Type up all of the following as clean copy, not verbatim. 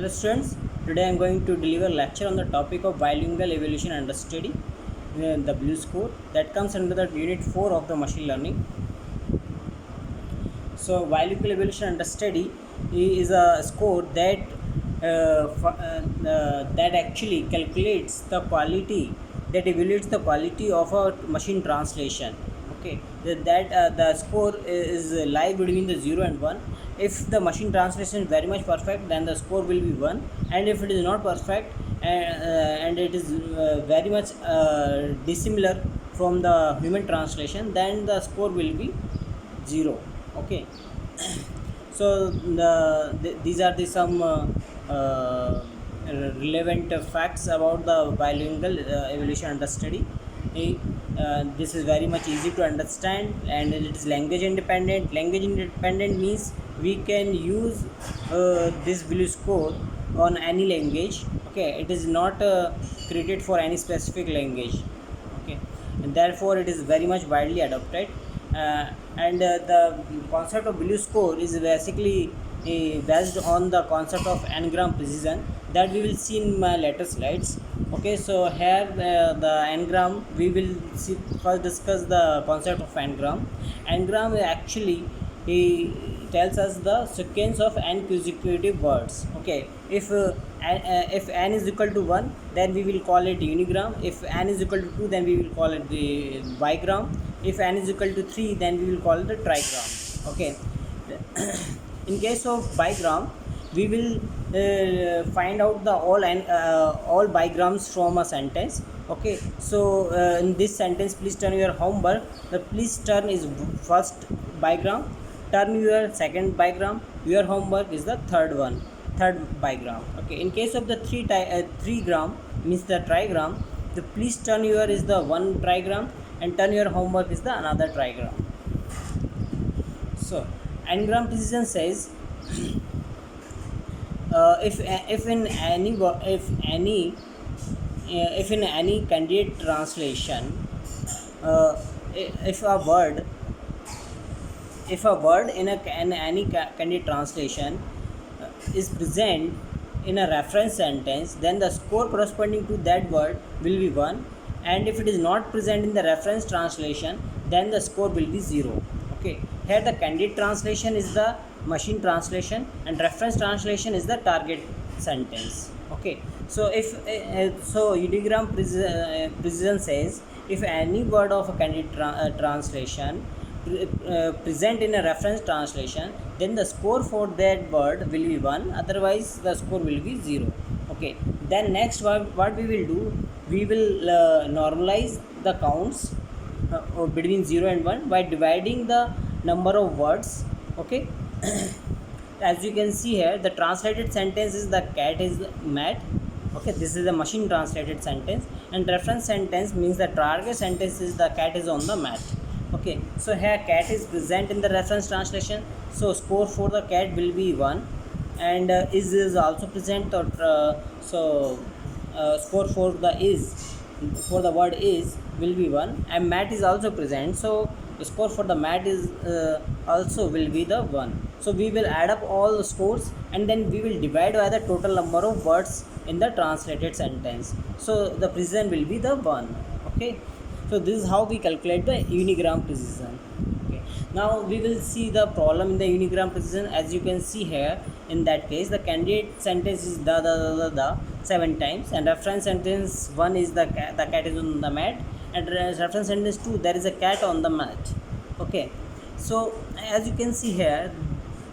Hello students, today I am going to deliver a lecture on the topic of bilingual evaluation and study, the blue score that comes under the unit 4 of the machine learning. So bilingual evaluation and study is a score that that actually calculates the quality, that evaluates the quality of a machine translation. Okay, the score is lie between the 0 and 1. If the machine translation is very much perfect, then the score will be 1, and if it is not perfect and it is very much dissimilar from the human translation, then the score will be 0. Okay. So these are the some uh, relevant facts about the bilingual evaluation and the study. This is very much easy to understand, and it is language independent. Language independent means we can use this blue score on any language. Okay, it is not created for any specific language. Okay, and therefore it is very much widely adopted. And the concept of blue score is basically based on the concept of n-gram precision that we will see in my later slides. Okay, so here the n-gram we will see, first discuss the concept of n-gram. N-gram actually tells us the sequence of n consecutive words. Okay, if n is equal to 1, then we will call it unigram. If n is equal to 2, then we will call it the bigram. If n is equal to 3, then we will call it the trigram. Okay. In case of bigram, we will find out the all bigrams from a sentence. Okay, so in this sentence, please turn your homework. The please turn is first bigram, turn your second bigram, your homework is the third bigram. Okay, in case of the 3 gram means the trigram, the please turn your is the one trigram, and turn your homework is the another trigram. So n-gram precision says if in any candidate translation, uh, if a word in any candidate translation is present in a reference sentence, then the score corresponding to that word will be 1, and if it is not present in the reference translation, then the score will be 0. Okay, here the candidate translation is the machine translation, and reference translation is the target sentence. Okay, so if unigram precision says if any word of a candidate translation present in a reference translation, then the score for that word will be 1, otherwise the score will be 0. Okay, then next what we will do, we will normalize the counts between 0 and 1 by dividing the number of words. Okay. As you can see here, the translated sentence is the cat is mad. Okay, this is the machine translated sentence, and reference sentence means the target sentence is the cat is on the mat. Okay, so here cat is present in the reference translation, so score for the cat will be 1, and is also present, or score for the word is will be 1, and mat is also present, so the score for the mat is also will be the 1. So we will add up all the scores, and then we will divide by the total number of words in the translated sentence, so the precision will be the 1. Okay, so this is how we calculate the unigram precision. Okay, now we will see the problem in the unigram precision. As you can see here, in that case the candidate sentence is the 7 times, and reference sentence 1 is the cat is on the mat, and reference sentence 2 there is a cat on the mat. Okay, so as you can see here,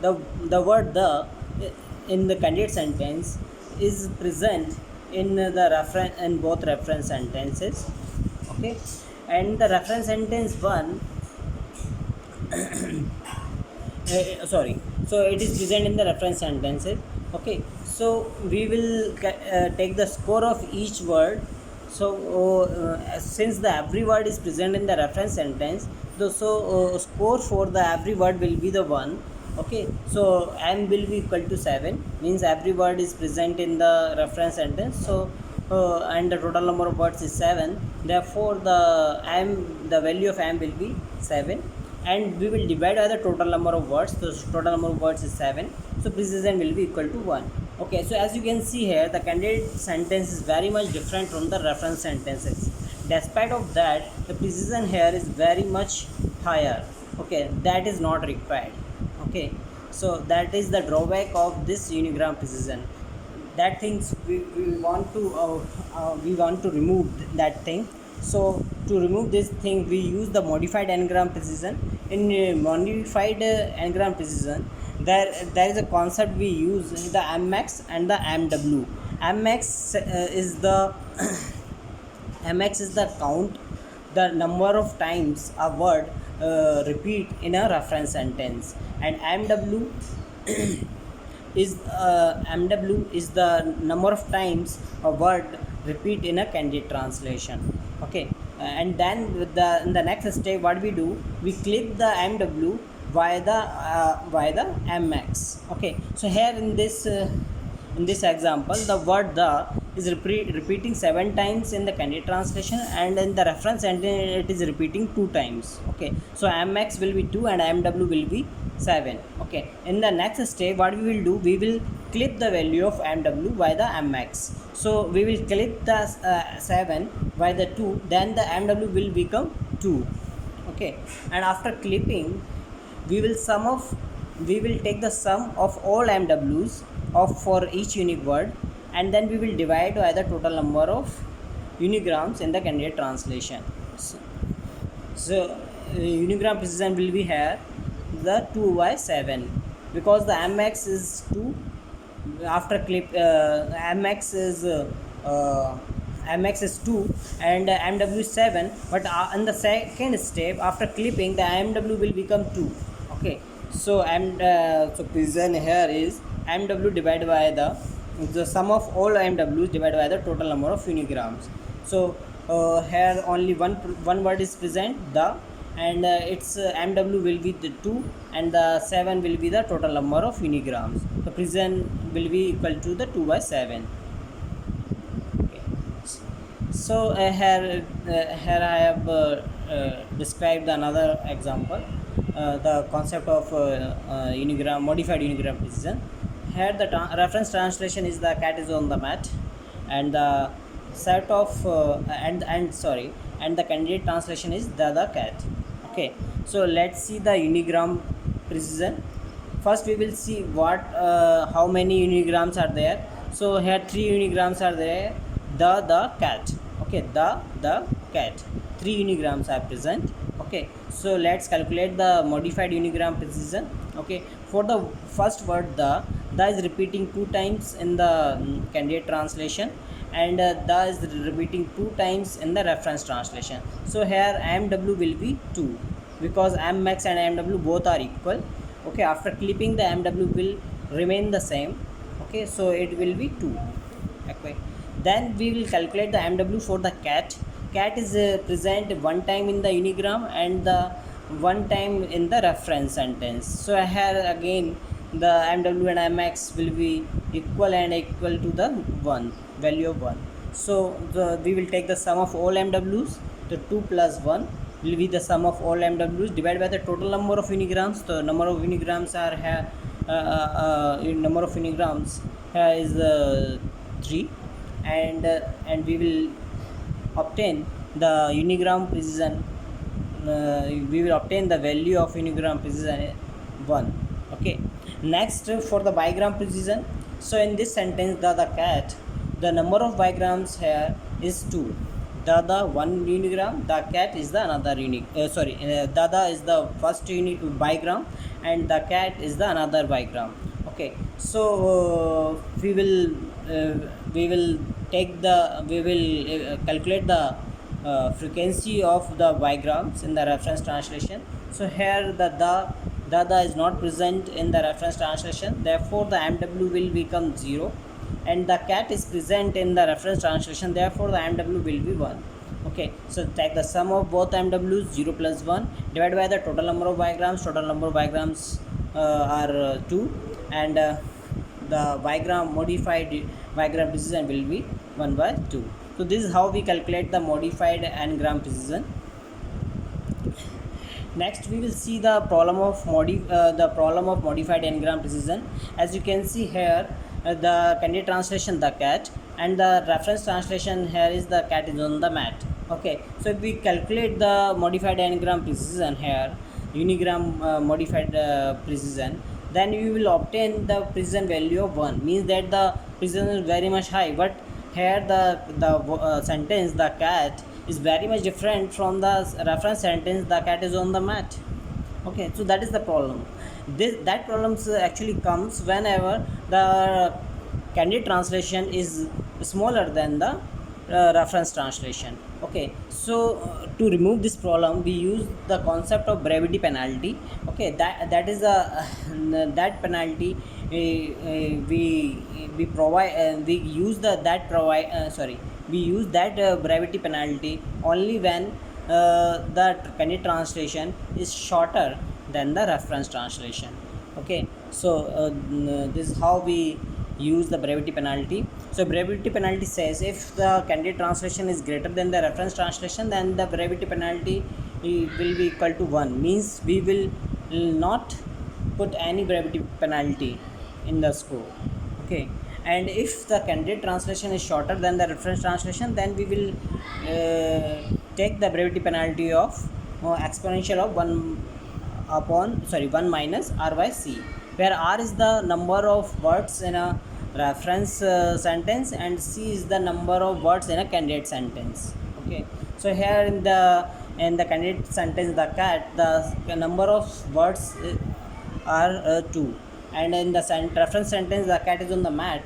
the word the in the candidate sentence is present in the reference in both reference sentences. Okay, and the reference sentence 1 sorry, so it is present in the reference sentences. Okay, so we will take the score of each word. So since the every word is present in the reference sentence, score for the every word will be the 1. Okay, so m will be equal to 7, means every word is present in the reference sentence. So and the total number of words is 7, therefore the value of m will be 7, and we will divide by the total number of words. So total number of words is 7, so precision will be equal to 1. Okay, so as you can see here, the candidate sentence is very much different from the reference sentences. Despite of that, the precision here is very much higher. Okay, that is not required. Okay, so that is the drawback of this unigram precision. That things we want to remove that thing. So to remove this thing, we use the modified n-gram precision. In modified n-gram precision, there is a concept we use, the mmax and the mw. Mmax is the mx is the count, the number of times a word repeat in a reference sentence, and mw is the number of times a word repeat in a candidate translation. Okay, and then with the in the next step, what we do, we clip the mw via the mx. Okay, so here in this example, the word the is repeating 7 times in the candidate translation, and in the reference sentence it is repeating 2 times. Okay, so mx will be 2 and mw will be 7. Okay, in the next step, what we will do, we will clip the value of mw by the mx. So we will clip the 7 by the 2, then the mw will become 2. Okay, and after clipping, we will take the sum of all mws of for each unique word, and then we will divide by the total number of unigrams in the candidate translation. So unigram precision will be here the 2 by 7, because the mx is 2. After clip mx is 2 and mw is 7, but in the second step, after clipping, the mw will become 2. Okay, so so precision here is mw divided by the sum of all mws divided by the total number of unigrams. So here only one word is present, the, and its mw will be the 2, and the 7 will be the total number of unigrams. So precision will be equal to the 2 by 7. Okay. So here I have described another example, the concept of unigram, modified unigram precision. Here the reference translation is the cat is on the mat, and the set of and the candidate translation is the cat. Okay, so let's see the unigram precision. First we will see what how many unigrams are there. So here 3 unigrams are there, the cat. Okay, the cat, 3 unigrams are present. Okay, so let's calculate the modified unigram precision. Okay, for the first word the is repeating 2 times in the candidate translation, and the is repeating 2 times in the reference translation. So here mw will be 2, because mx and mw both are equal. Okay, after clipping, the mw will remain the same. Okay, so it will be 2. Okay, then we will calculate the mw for the cat. Cat is present 1 time in the unigram and the 1 time in the reference sentence. So here again the mw and mx will be equal and equal to the 1 value of 1. So we will take the sum of all mws. The 2 plus 1 will be the sum of all mws divided by the total number of unigrams. The number of unigrams are here number of unigrams here is 3, and we will obtain the unigram precision. We will obtain the value of unigram precision 1. Okay, next for the bigram precision. So in this sentence, the cat, the number of bigrams here is 2. The 1 unigram, the cat is the another unique the is the first unique bigram, and the cat is the another bigram. Okay, so we will calculate the frequency of the bigrams in the reference translation. So here the is not present in the reference translation, therefore the mw will become 0, and the cat is present in the reference translation, therefore the mw will be 1. Okay, so take the sum of both mws, 0 plus 1, divided by the total number of bigrams. Total number of bigrams are 2, and the modified bigram precision will be 1 by 2. So this is how we calculate the modified n-gram precision. Next we will see the problem of modified n-gram precision. As you can see here, the candidate translation the cat, and the reference translation here is the cat is on the mat. Okay, so if we calculate the modified n-gram precision here, unigram modified precision, then we will obtain the precision value of 1, means that the precision is very much high. But here the sentence the cat is very much different from the reference sentence the cat is on the mat. Okay, so that is the problem. That problems actually comes whenever the candidate translation is smaller than the reference translation. Okay, so to remove this problem we use the concept of brevity penalty. Okay, that is a that penalty we provide we use the that provide sorry we use that brevity penalty only when the candidate translation is shorter than the reference translation. Okay, so this is how we use the brevity penalty. So brevity penalty says if the candidate translation is greater than the reference translation, then the brevity penalty will be equal to 1, means we will not put any brevity penalty in the score. Okay, and if the candidate translation is shorter than the reference translation, then we will take the brevity penalty of exponential of 1 minus r by c, where r is the number of words in a reference sentence and c is the number of words in a candidate sentence. Okay, so here in the candidate sentence the cat, the number of words are 2, and in the reference sentence the cat is on the mat,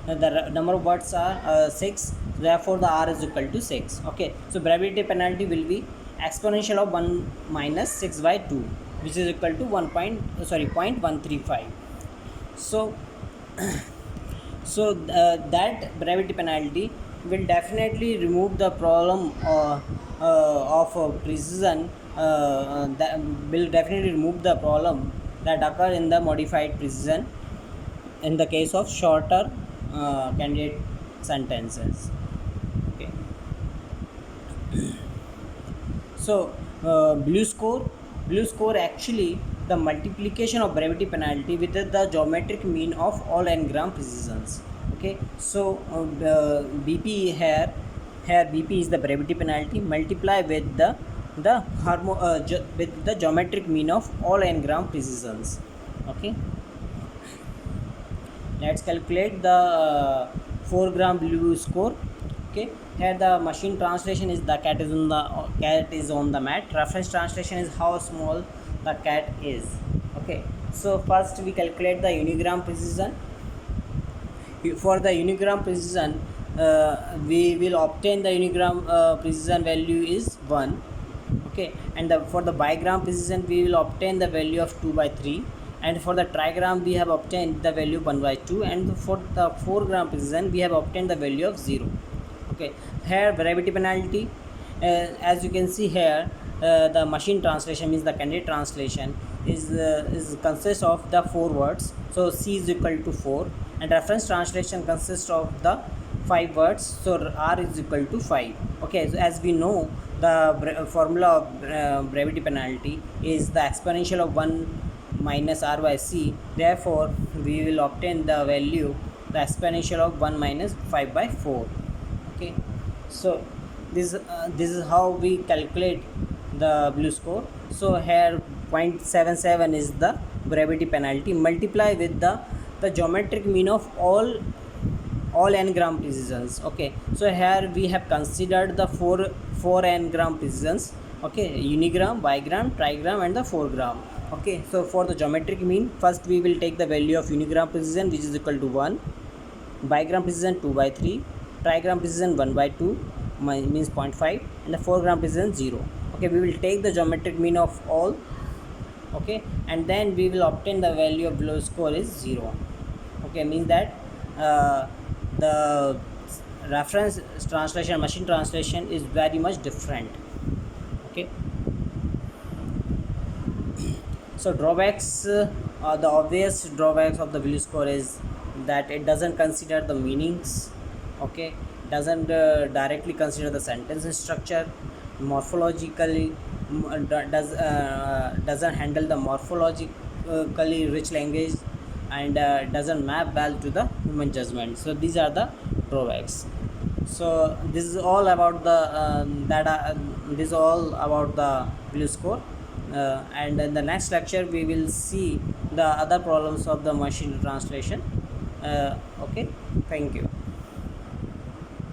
the number of words are 6, therefore the r is equal to 6. Okay, so brevity penalty will be exponential of 1 minus 6 by 2, which is equal to 0.135. So that brevity penalty will definitely remove the problem of precision, that will definitely remove the problem that occur in the modified precision in the case of shorter candidate sentences. Okay, so blue score actually the multiplication of brevity penalty with the geometric mean of all n-gram precisions. Okay, so bp here bp is the brevity penalty multiply with the with the geometric mean of all n-gram precisions. Okay, let's calculate the 4-gram blue score. Okay, here the machine translation is the cat is on the mat. Reference translation is how small the cat is. Okay, so first we calculate the unigram precision. For the unigram precision we will obtain the unigram precision value is 1. Okay, and for the bigram precision we will obtain the value of 2 by 3, and for the trigram we have obtained the value 1 by 2, and for the 4-gram precision we have obtained the value of 0. Okay, here brevity penalty, as you can see here, the machine translation means the candidate translation is consists of the 4 words, so c is equal to 4, and reference translation consists of the 5 words, so r is equal to 5. Okay, so as we know the formula of brevity penalty is the exponential of 1 minus r by c, therefore we will obtain the value the exponential of 1 minus 5 by 4. Okay, so this is how we calculate the blue score. So here 0.77 is the brevity penalty multiply with the geometric mean of all n-gram precisions. Okay, so here we have considered the 4 n-gram precisions. Okay, unigram, bigram, trigram and the 4-gram. Okay, so for the geometric mean, first we will take the value of unigram precision, which is equal to 1, bigram precision 2 by 3, trigram precision 1 by 2 means 0.5, and the 4-gram precision 0. Okay, we will take the geometric mean of all. Okay, and then we will obtain the value of blue score is 0. Okay, means that the reference translation, machine translation is very much different. Okay, so drawbacks, the obvious drawbacks of the blue score is that it doesn't consider the meanings. Okay, doesn't directly consider the sentence structure, morphologically doesn't handle the morphologically rich language, and doesn't map well to the human judgment. So these are the drawbacks. So this is all about the data. This is all about the blue score. And in the next lecture we will see the other problems of the machine translation. Okay, thank you.